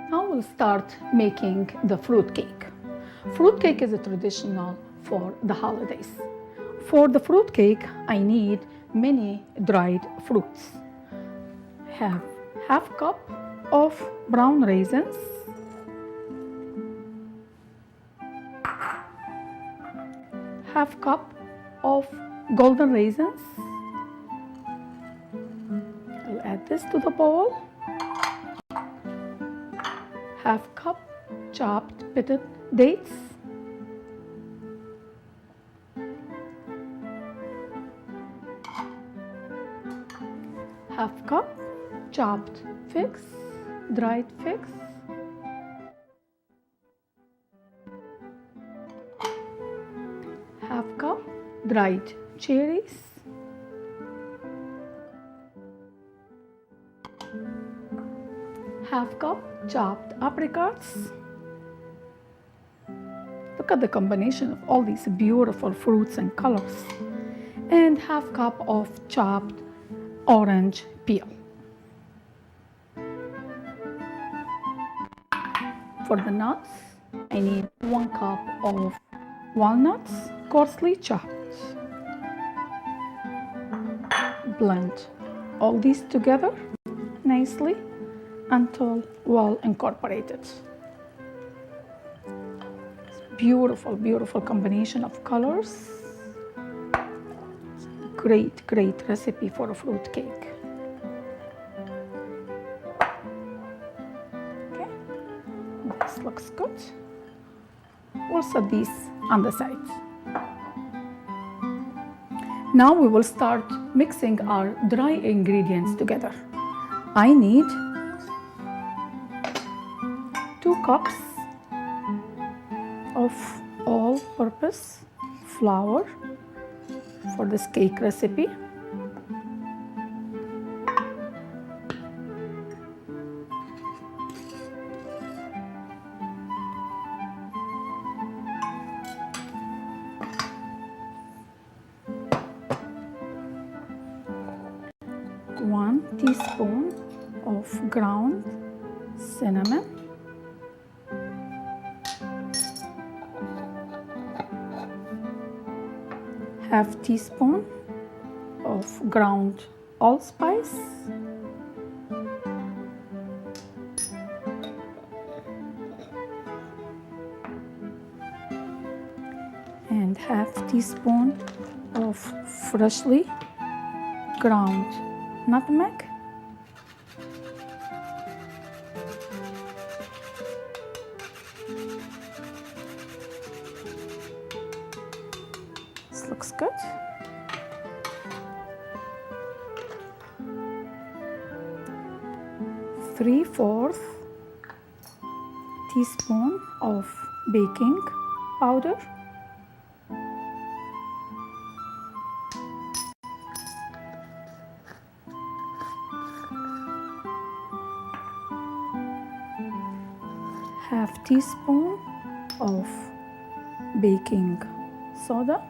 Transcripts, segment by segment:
Now we'll start making the fruitcake. Fruitcake is a traditional for the holidays. For the fruitcake, I need many dried fruits. Have half cup of brown raisins, half cup of golden raisins. I'll add this to the bowl. Half cup chopped pitted dates, half cup chopped figs, dried figs, half cup dried cherries, half cup chopped apricots. Look at the combination of all these beautiful fruits and colors. And half cup of chopped orange peel. For the nuts, I need 1 cup of walnuts, coarsely chopped. Blend all these together nicely until well incorporated. Beautiful, beautiful combination of colors. Great, great recipe for a fruit cake. Okay, this looks good. We'll set these on the side. Now we will start mixing our dry ingredients together. I need 2 cups of all-purpose flour for this cake recipe. One teaspoon of ground cinnamon, half teaspoon of ground allspice, and half teaspoon of freshly ground nutmeg, this looks good. Three-fourths teaspoon of baking powder, half teaspoon of baking soda,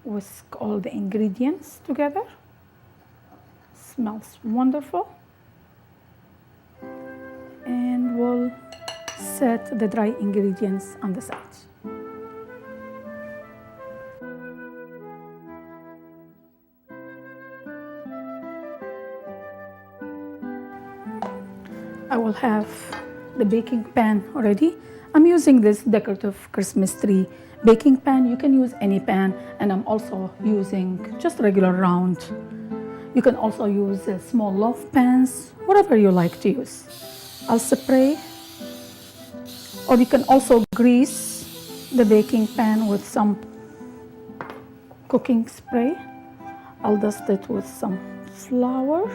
whisk all the ingredients together. Smells wonderful. And we'll set the dry ingredients on the side. I will have the baking pan ready. I'm using this decorative Christmas tree baking pan. You can use any pan, and I'm also using just regular round. You can also use small loaf pans, whatever you like to use. I'll spray, or you can also grease the baking pan with some cooking spray. I'll dust it with some flour,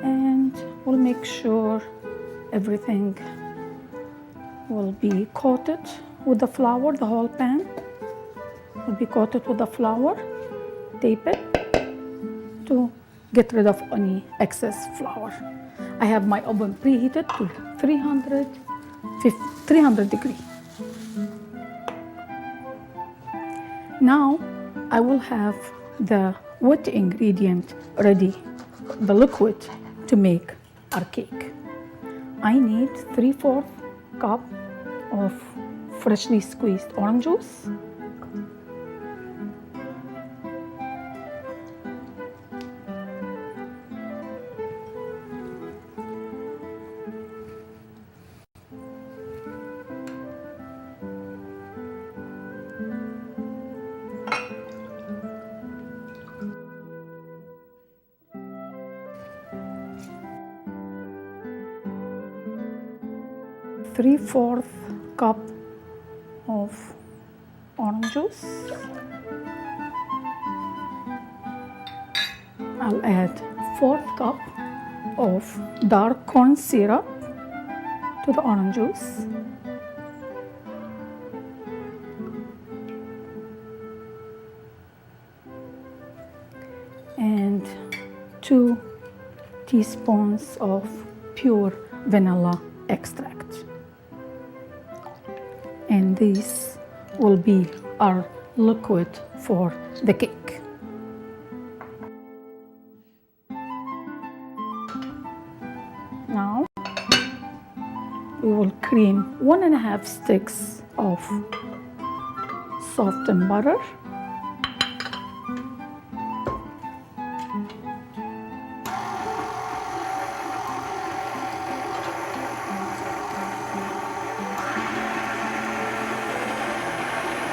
and we'll make sure everything will be coated with the flour. The whole pan will be coated with the flour. Tape it to get rid of any excess flour. I have my oven preheated to 300 degrees. Now I will have the wet ingredient ready the liquid to make our cake. I need 3/4 cup of freshly squeezed orange juice, three-fourth cup of orange juice. I'll add 4th cup of dark corn syrup to the orange juice. And 2 teaspoons of pure vanilla extract. And this will be our liquid for the cake. Now we will cream 1.5 sticks of softened butter,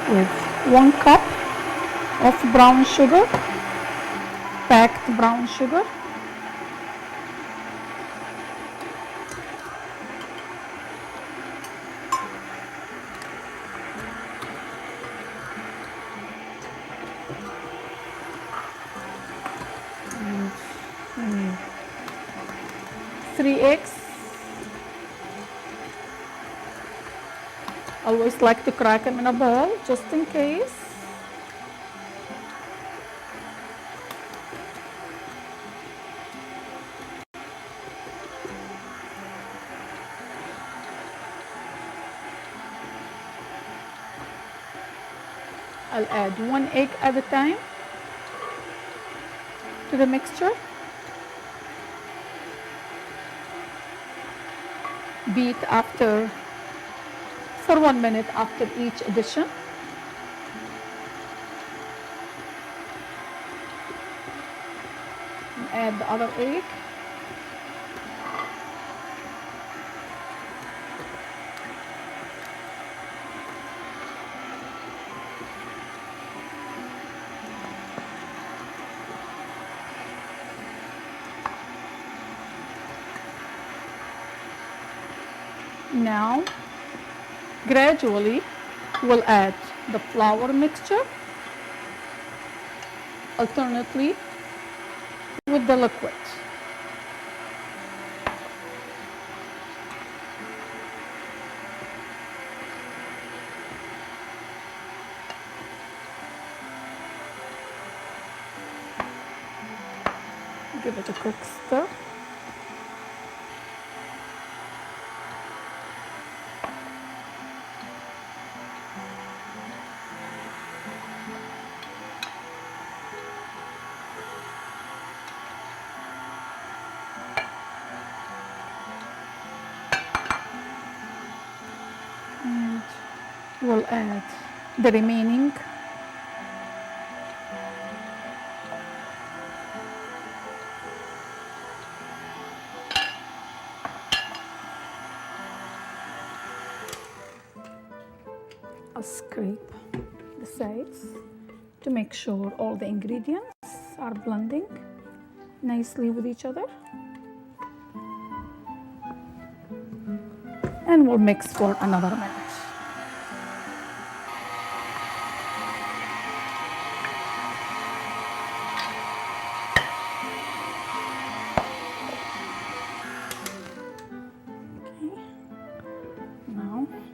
with 1 cup of brown sugar, packed brown sugar, and 3 eggs. Always like to crack them in a bowl just in case. I'll add 1 egg at a time to the mixture. Beat for 1 minute after each addition. And add the other egg. Now, gradually, we'll add the flour mixture alternately with the liquid. Give it a quick stir. We'll add the remaining I'll scrape the sides to make sure all the ingredients are blending nicely with each other. And we'll mix for another minute.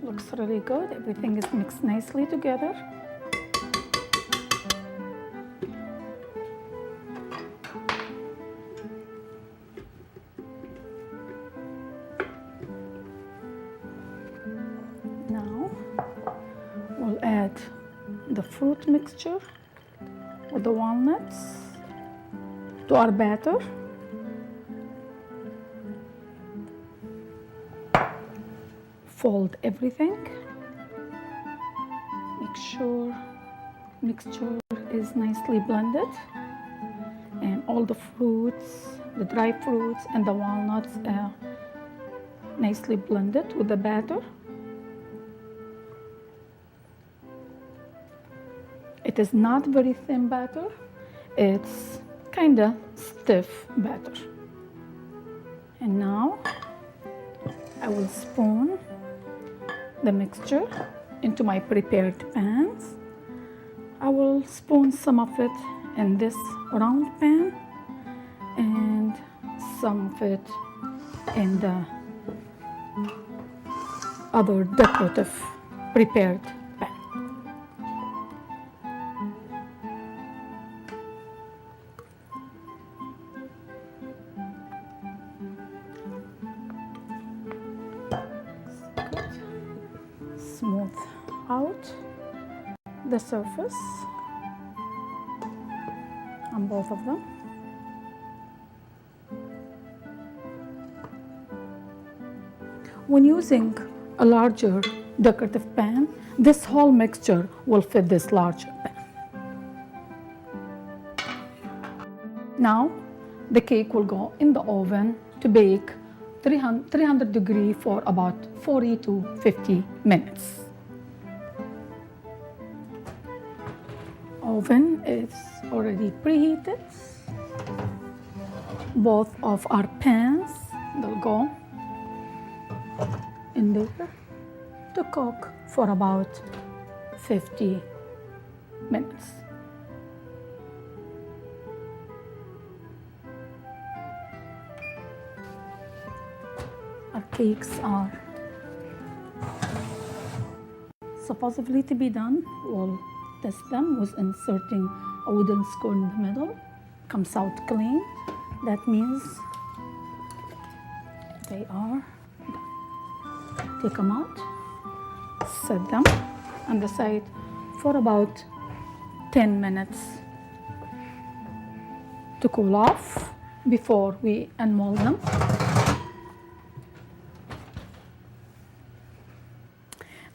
Looks really good. Everything is mixed nicely together. Now we'll add the fruit mixture with the walnuts to our batter. fold everything. Make sure mixture is nicely blended and all the fruits, the dry fruits and the walnuts are nicely blended with the batter. It is not very thin batter, it's kind of stiff batter. And now I will spoon the mixture into my prepared pans. I will spoon some of it in this round pan and some of it in the other decorative prepared pan. Smooth out the surface on both of them. When using a larger decorative pan, this whole mixture will fit this large pan. Now the cake will go in the oven to bake 300 degrees for about 40 to 50 minutes. Oven is already preheated. Both of our pans, they'll go in there to cook for about 50 minutes. Our cakes are supposedly to be done. We'll test them with inserting a wooden score in the middle. Comes out clean. That means they are done. Take them out, set them on the side for about 10 minutes to cool off before we unmold them.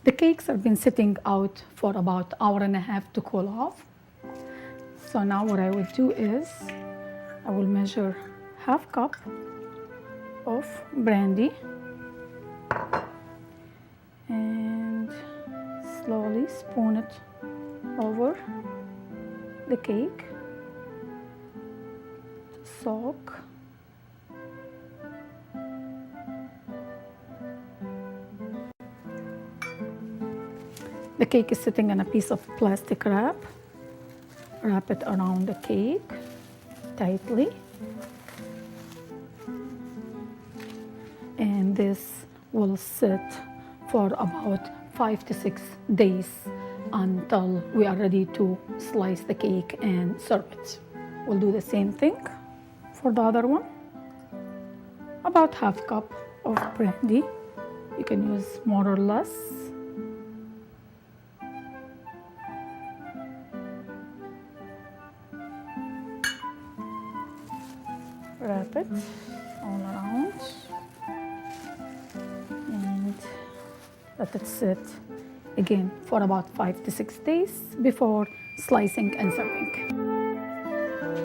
The cakes have been sitting out for about an hour and a half to cool off. So now what I will do is I will measure half cup of brandy and slowly spoon it over the cake to soak. The cake is sitting on a piece of plastic wrap. Wrap it around the cake tightly. And this will sit for about 5 to 6 days until we are ready to slice the cake and serve it. We'll do the same thing for the other one. About half cup of brandy. You can use more or less. Wrap it all around and let it sit again for about 5 to 6 days before slicing and serving.